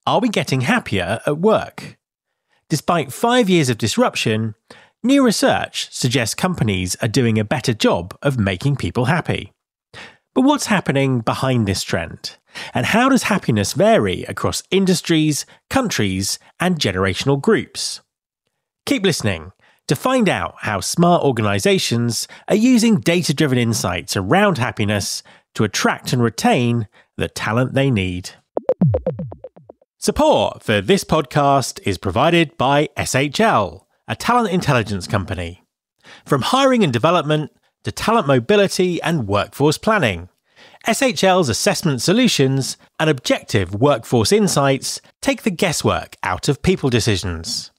Are we getting happier at work? Despite 5 years of disruption, new research suggests companies are doing a better job of making people happy. But what's happening behind this trend? And how does happiness vary across industries, countries, and generational groups? Keep listening to find out how smart organisations are using data-driven insights around happiness to attract and retain the talent they need. Support for this podcast is provided by SHL, a talent intelligence company. From hiring and development to talent mobility and workforce planning, SHL's assessment solutions and objective workforce insights take the guesswork out of people decisions.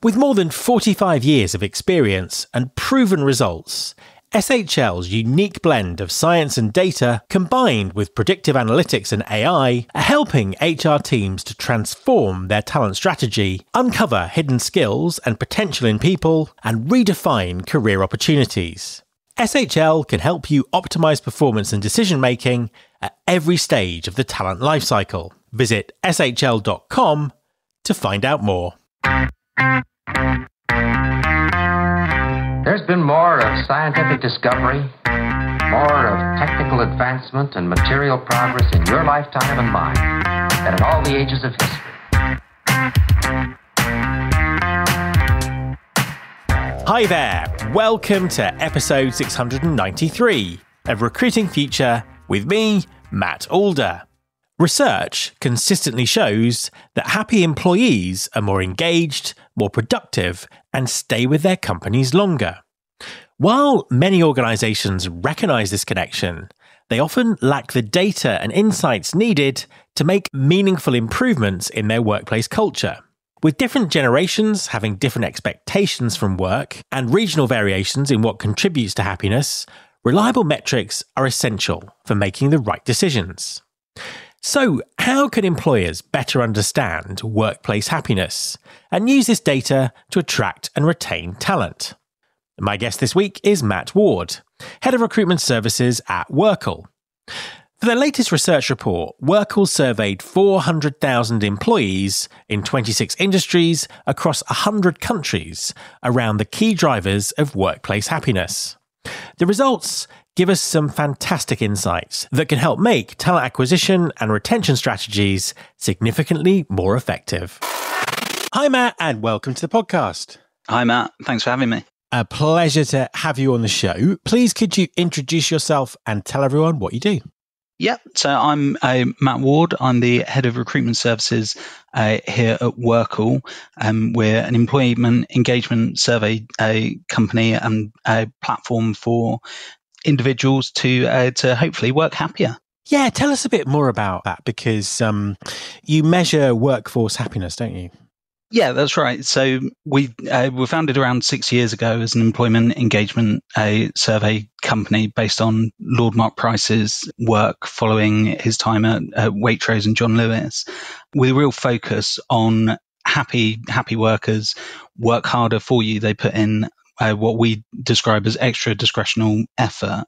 With more than 45 years of experience and proven results, SHL's unique blend of science and data combined with predictive analytics and AI are helping HR teams to transform their talent strategy, uncover hidden skills and potential in people, and redefine career opportunities. SHL can help you optimize performance and decision-making at every stage of the talent lifecycle. Visit shl.com to find out more. There's been more of scientific discovery, more of technical advancement and material progress in your lifetime and mine than in all the ages of history. Hi there, welcome to episode 693 of Recruiting Future with me, Matt Alder. Research consistently shows that happy employees are more engaged, more productive, and stay with their companies longer. While many organisations recognise this connection, they often lack the data and insights needed to make meaningful improvements in their workplace culture. With different generations having different expectations from work and regional variations in what contributes to happiness, reliable metrics are essential for making the right decisions. So, how can employers better understand workplace happiness and use this data to attract and retain talent? My guest this week is Matt Ward, Head of Recruitment Services at Workle. For their latest research report, Workle surveyed 400,000 employees in 26 industries across 100 countries around the key drivers of workplace happiness. The results give us some fantastic insights that can help make talent acquisition and retention strategies significantly more effective. Hi, Matt, and welcome to the podcast. Hi, Matt. Thanks for having me. A pleasure to have you on the show. Please, could you introduce yourself and tell everyone what you do? Yeah, so I'm Matt Ward. I'm the Head of Recruitment Services here at Workle. We're an employment engagement survey company and a platform for individuals to hopefully work happier. Yeah, tell us a bit more about that because you measure workforce happiness, don't you? Yeah, that's right. So we were founded around 6 years ago as an employment engagement survey company based on Lord Mark Price's work following his time at Waitrose and John Lewis, with a real focus on happy workers work harder for you. They put in what we describe as extra discretional effort.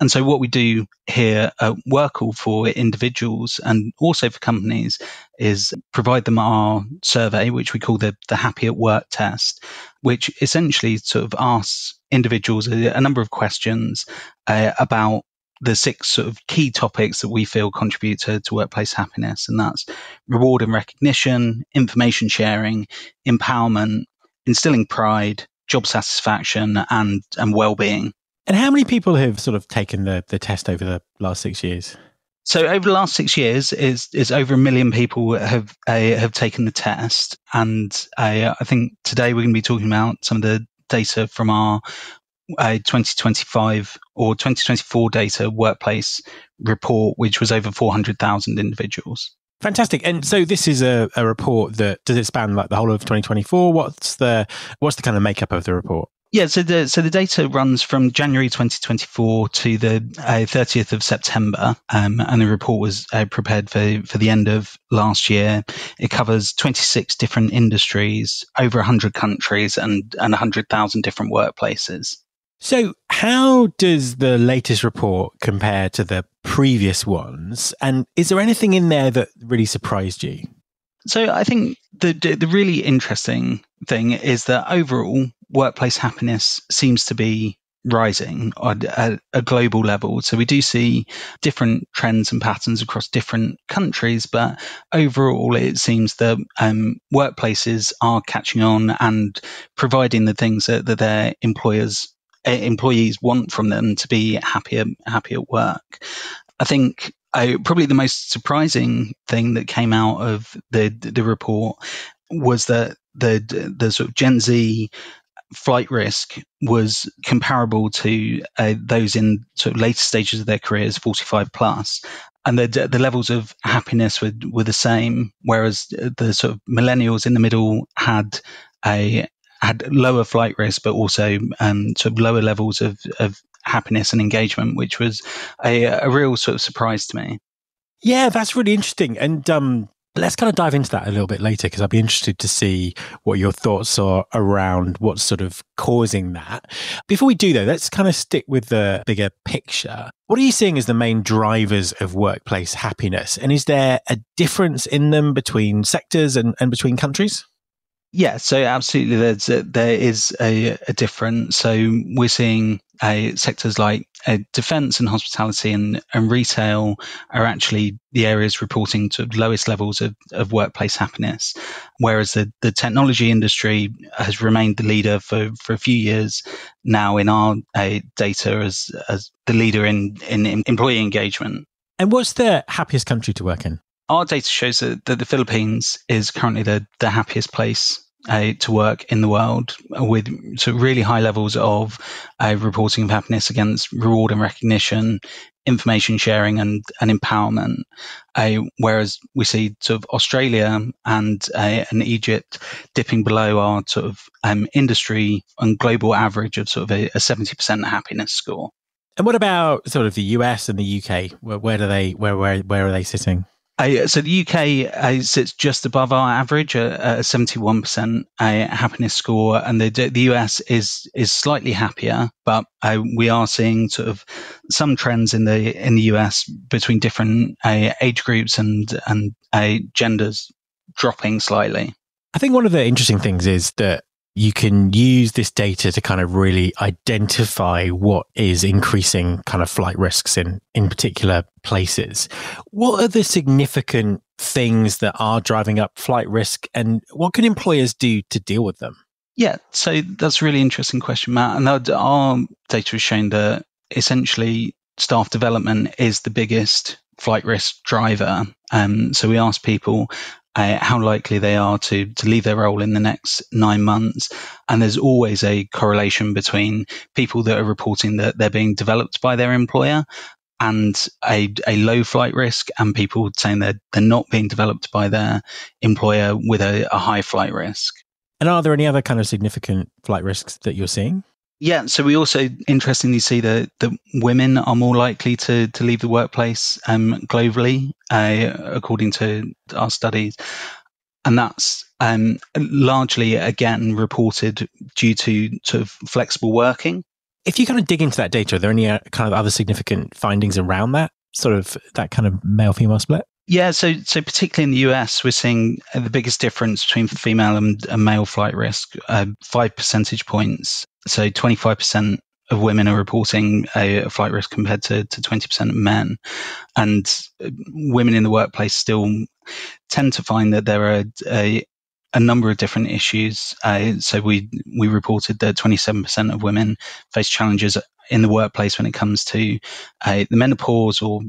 And so what we do here at Workle for individuals and also for companies is provide them our survey, which we call the Happy at Work test, which essentially sort of asks individuals a number of questions about the 6 sort of key topics that we feel contribute to workplace happiness. And that's reward and recognition, information sharing, empowerment, instilling pride, job satisfaction and well-being. And how many people have sort of taken the test over the last 6 years? So over the last 6 years, is over 1 million people have taken the test. And I think today we're going to be talking about some of the data from our 2025 or 2024 data workplace report, which was over 400,000 individuals. Fantastic. And so this is a report that, does it span like the whole of 2024? What's the kind of makeup of the report? Yeah, so the data runs from January 2024 to the 30th of September, and the report was prepared for the end of last year. It covers 26 different industries, over 100 countries, and 100,000 different workplaces. So how does the latest report compare to the previous ones? And is there anything in there that really surprised you? So I think the really interesting thing is that overall workplace happiness seems to be rising at a global level. So we do see different trends and patterns across different countries, but overall it seems that workplaces are catching on and providing the things that their employees want from them to be happy at work. I think probably the most surprising thing that came out of the report was that the sort of Gen Z flight risk was comparable to those in sort of later stages of their careers, 45 plus. And the levels of happiness were the same, whereas the sort of millennials in the middle had lower flight risk, but also sort of lower levels of happiness and engagement, which was a real sort of surprise to me. Yeah, that's really interesting. And let's kind of dive into that a little bit later, because I'd be interested to see what your thoughts are around what's sort of causing that. Before we do, though, let's kind of stick with the bigger picture. What are you seeing as the main drivers of workplace happiness? And is there a difference in them between sectors and between countries? Yeah, so absolutely, there is a difference. So we're seeing sectors like defence and hospitality and retail are actually the areas reporting to lowest levels of workplace happiness, whereas the technology industry has remained the leader for a few years now in our data as the leader in employee engagement. And what's the happiest country to work in? Our data shows that the Philippines is currently the happiest place to work in the world, with sort of really high levels of reporting of happiness against reward and recognition, information sharing and empowerment. Whereas we see sort of Australia and Egypt dipping below our sort of industry and global average of sort of a 70% happiness score. And what about sort of the US and the UK? Where are they sitting? So the UK sits just above our average at a 71% happiness score, and the US is slightly happier, but we are seeing sort of some trends in the US between different age groups and genders dropping slightly. I think one of the interesting things is that you can use this data to kind of really identify what is increasing kind of flight risks in particular places. What are the significant things that are driving up flight risk, and what can employers do to deal with them? Yeah, so that's a really interesting question, Matt. And our data has shown that essentially staff development is the biggest flight risk driver. So we asked people how likely they are to leave their role in the next 9 months. And there's always a correlation between people that are reporting that they're being developed by their employer and a low flight risk, and people saying that they're not being developed by their employer with a high flight risk. And are there any other kind of significant flight risks that you're seeing? Yeah, so we also interestingly see that women are more likely to leave the workplace globally, according to our studies. And that's largely, again, reported due to sort of flexible working. If you kind of dig into that data, are there any kind of other significant findings around that, sort of that kind of male-female split? Yeah, so particularly in the US, we're seeing the biggest difference between female and male flight risk, 5 percentage points. So 25% of women are reporting a flight risk compared to 20% of men. And women in the workplace still tend to find that there are a number of different issues. So we reported that 27% of women face challenges in the workplace when it comes to the menopause or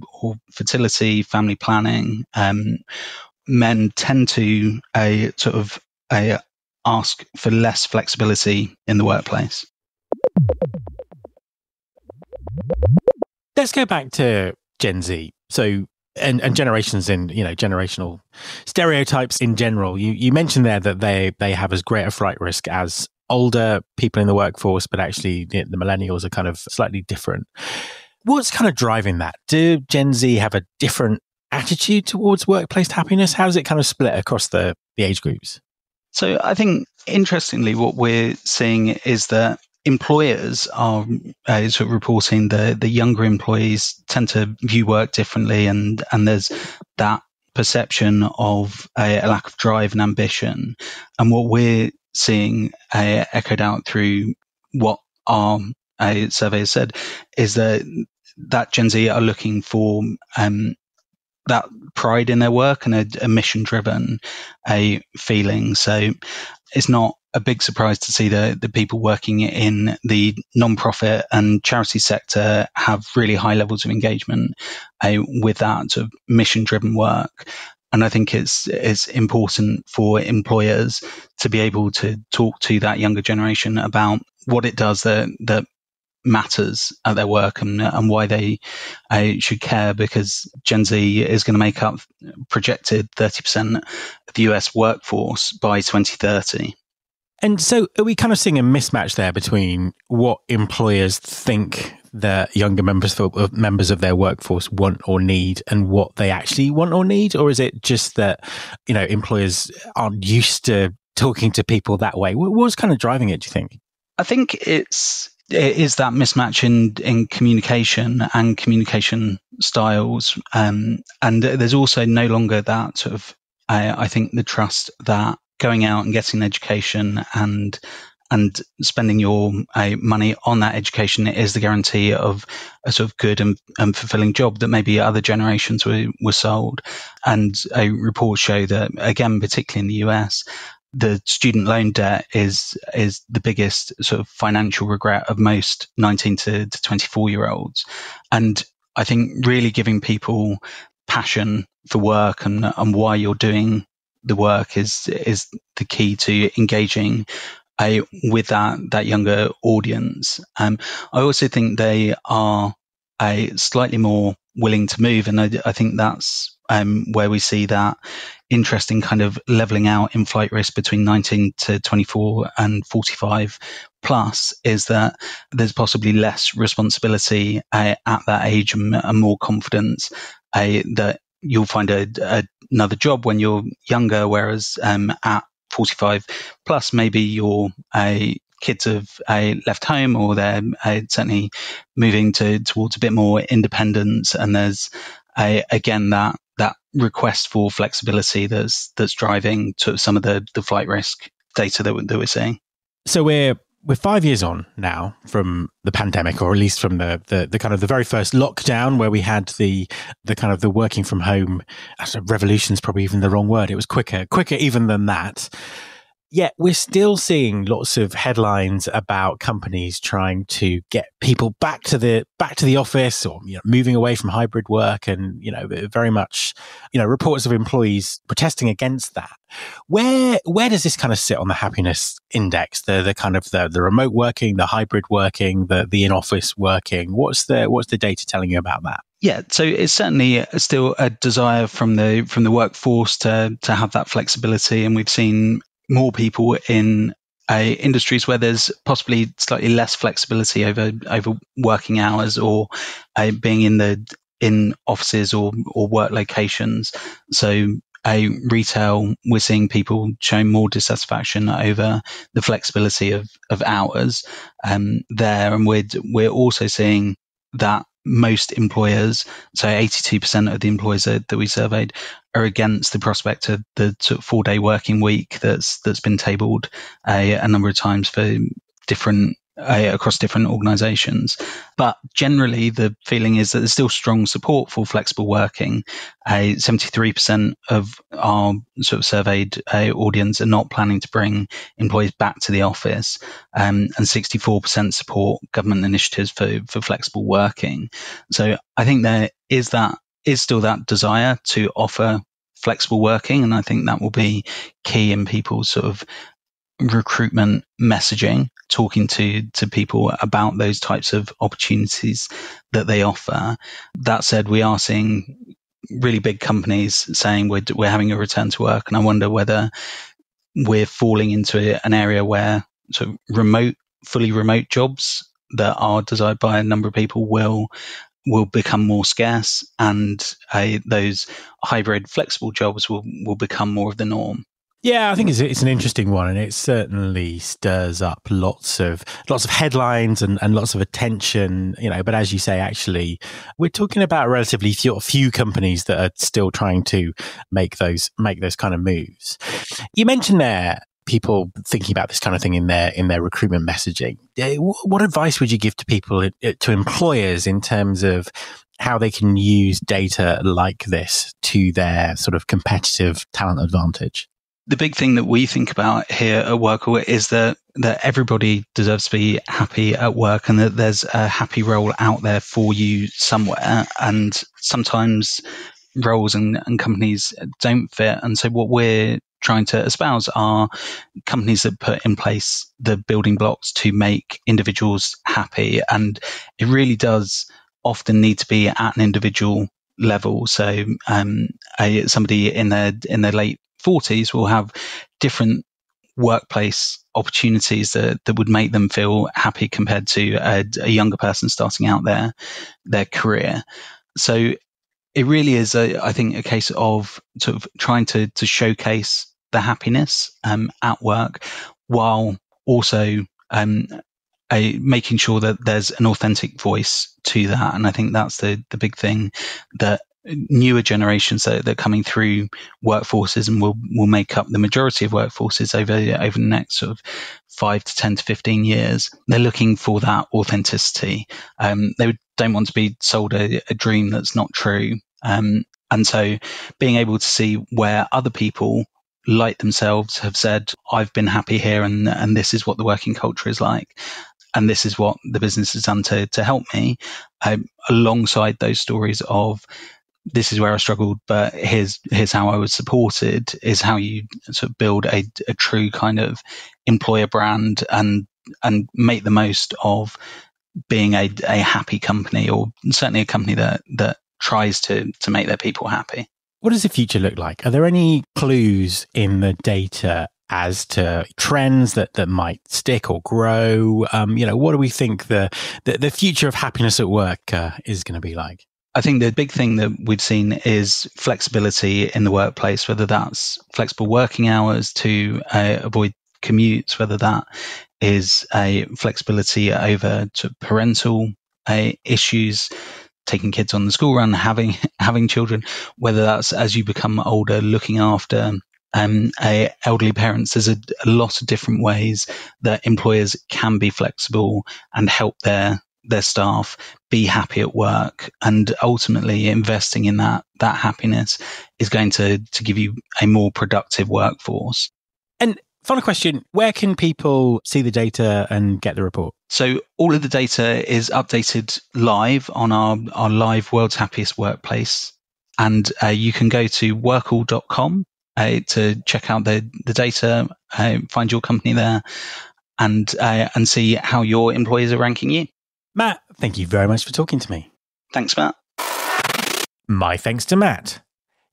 fertility, family planning. Men tend to ask for less flexibility in the workplace. Let's go back to Gen Z. So, and generations in, generational stereotypes in general. You mentioned there that they have as great a flight risk as older people in the workforce, but actually the millennials are kind of slightly different. What's kind of driving that? Do Gen Z have a different attitude towards workplace happiness? How does it kind of split across the age groups? So I think, interestingly, what we're seeing is that employers are sort of reporting the younger employees tend to view work differently, and there's that perception of a lack of drive and ambition. And what we're seeing echoed out through what our survey has said is that Gen Z are looking for that pride in their work and a mission-driven feeling. So it's not a big surprise to see the people working in the non-profit and charity sector have really high levels of engagement with that sort of mission-driven work. And I think it's important for employers to be able to talk to that younger generation about what it does that matters at their work and why they should care, because Gen Z is going to make up projected 30% of the US workforce by 2030. And so are we kind of seeing a mismatch there between what employers think the younger members of their workforce want or need and what they actually want or need? Or is it just that, employers aren't used to talking to people that way? What's kind of driving it, do you think? I think it is that mismatch in communication and communication styles. And there's also no longer that sort of, I think, the trust that going out and getting an education and spending your money on that education is the guarantee of a sort of good and fulfilling job that maybe other generations were sold. And reports show that, again, particularly in the US, the student loan debt is the biggest sort of financial regret of most 19 to 24-year-olds. And I think really giving people passion for work and why you're doing the work is the key to engaging with that younger audience. I also think they are slightly more willing to move, and I think that's where we see that interesting kind of leveling out in flight risk between 19 to 24 and 45 plus, is that there's possibly less responsibility at that age and more confidence that you'll find another job when you're younger, whereas at 45 plus, maybe your kids have left home, or they're certainly moving towards a bit more independence, and there's again that request for flexibility that's driving to some of the flight risk data that we're seeing. So we're 5 years on now from the pandemic, or at least from the kind of the very first lockdown, where we had the kind of the working from home. Revolution is probably even the wrong word. It was quicker even than that. Yet we're still seeing lots of headlines about companies trying to get people back to the office, or moving away from hybrid work, and very much reports of employees protesting against that. Where does this kind of sit on the happiness index? The kind of the remote working, the hybrid working, the in office working. What's the data telling you about that? Yeah, so it's certainly still a desire from the workforce to have that flexibility, and we've seen more people in industries where there's possibly slightly less flexibility over working hours, or being in offices or work locations. So retail, we're seeing people showing more dissatisfaction over the flexibility of hours there, and we're also seeing that most employers, so 82% of the employers that we surveyed, are against the prospect of the sort of 4-day working week that's been tabled a number of times for different across different organizations. But generally, the feeling is that there's still strong support for flexible working. 73% of our sort of surveyed audience are not planning to bring employees back to the office, and 64% support government initiatives for flexible working. So I think there is still that desire to offer flexible working, and I think that will be key in people's sort of recruitment messaging, talking to people about those types of opportunities that they offer. That said, we are seeing really big companies saying we're having a return to work, and I wonder whether we're falling into an area where sort of fully remote jobs that are desired by a number of people will become more scarce, and those hybrid flexible jobs will become more of the norm. Yeah, I think it's an interesting one, and it certainly stirs up lots of headlines and lots of attention. But as you say, actually, we're talking about relatively few companies that are still trying to make those kind of moves. You mentioned there people thinking about this kind of thing in their recruitment messaging. What advice would you give to people, to employers, in terms of how they can use data like this to their sort of competitive talent advantage? The big thing that we think about here at Workable is that everybody deserves to be happy at work, and that there's a happy role out there for you somewhere. And sometimes roles and companies don't fit. And so what we're trying to espouse are companies that put in place the building blocks to make individuals happy. And it really does often need to be at an individual level. So somebody in their late 40s will have different workplace opportunities that would make them feel happy compared to a younger person starting out their career. So it really is, I think, a case of sort of trying to showcase the happiness at work, while also making sure that there's an authentic voice to that. And I think that's the big thing that newer generations that are coming through workforces and will make up the majority of workforces over the next sort of 5 to 10 to 15 years. They're looking for that authenticity. They don't want to be sold a dream that's not true. And so being able to see where other people like themselves have said, I've been happy here, and this is what the working culture is like, and this is what the business has done to help me, alongside those stories of, this is where I struggled, but here's how I was supported, is how you sort of build a true kind of employer brand and make the most of being a happy company, or certainly a company that tries to make their people happy. What does the future look like? Are there any clues in the data as to trends that might stick or grow? What do we think the future of happiness at work is going to be like? I think the big thing that we've seen is flexibility in the workplace, whether that's flexible working hours to avoid commutes, whether that is a flexibility over to parental issues, taking kids on the school run, having children, whether that's as you become older, looking after elderly parents. There's a lot of different ways that employers can be flexible and help their staff be happy at work, and ultimately investing in that happiness is going to give you a more productive workforce. And final question, where can people see the data and get the report? So all of the data is updated live on our live World's Happiest Workplace, and you can go to workall.com to check out the data, find your company there, and see how your employees are ranking you. Matt, thank you very much for talking to me. Thanks, Matt. My thanks to Matt.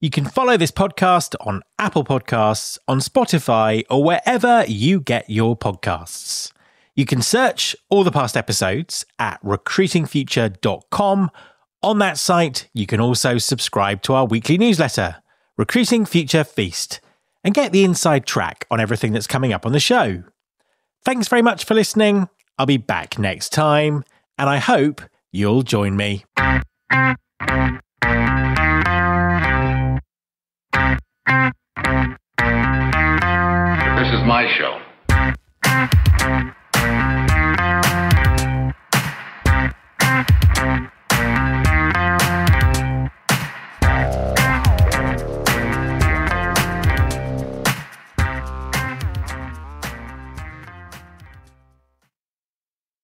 You can follow this podcast on Apple Podcasts, on Spotify, or wherever you get your podcasts. You can search all the past episodes at recruitingfuture.com. On that site, you can also subscribe to our weekly newsletter, Recruiting Future Feast, and get the inside track on everything that's coming up on the show. Thanks very much for listening. I'll be back next time, and I hope you'll join me. This is my show.